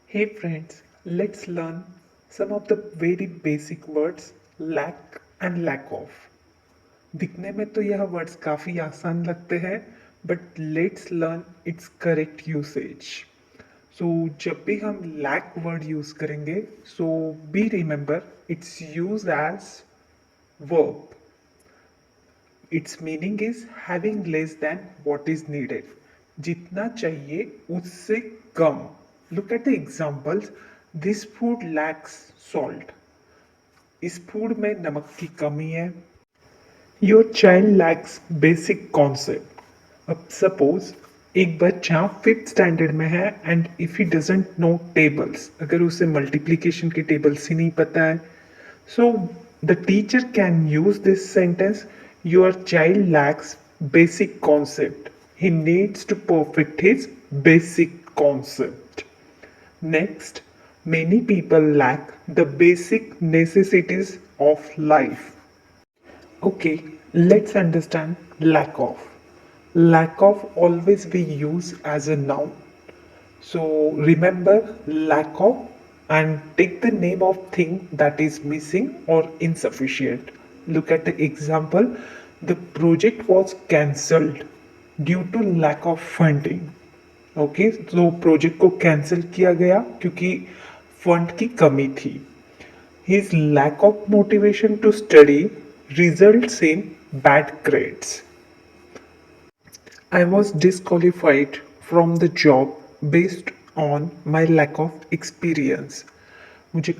Hey friends, let's learn some of the very basic words lack and lack of. दिखने में तो यह words काफ़ी आसान लगते हैं but let's learn its correct usage. So जब भी हम लैक वर्ड यूज़ करेंगे so be remember its use as verb. Its meaning is having less than what is needed. जितना चाहिए उससे कम. Look at the examples. This food lacks salt. इस फूड में नमक की कमी है. Your child lacks basic concept. अब सपोज एक बच्चा फिफ्थ स्टैंडर्ड में है and if he doesn't know tables, अगर उसे मल्टीप्लिकेशन के टेबल्स ही नहीं पता है, so the teacher can use this sentence: your child lacks basic concept. He needs to perfect his basic concept. Next, many people lack the basic necessities of life. Okay, let's understand lack of. Lack of always we use as a noun. So remember lack of and take the name of thing that is missing or insufficient. Look at the example. The project was cancelled due to lack of funding. Okay, तो project को cancel किया गया क्योंकि fund की कमी थी. His lack of motivation to study results in bad grades. I was disqualified from the job based on my lack of experience. मुझे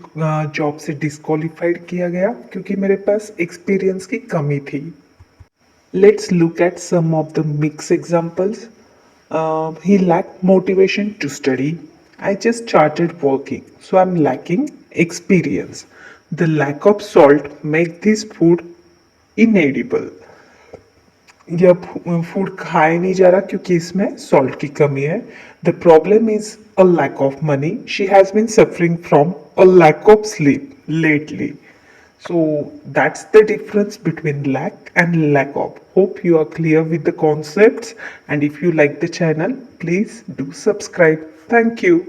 job से डिस्क्वालीफाइड किया गया क्योंकि मेरे पास एक्सपीरियंस की कमी थी. Let's look at some of the mixed examples. He lacked motivation to study. I just started working, so I'm lacking experience. The lack of salt make this food inedible. यह food खाया नहीं जा रहा क्योंकि इसमें सॉल्ट की कमी है. The problem is a lack of money. She has been suffering from a lack of sleep lately. So that's the difference between lack and lack of. Hope you are clear with the concepts, and if you like the channel, please do subscribe. Thank you.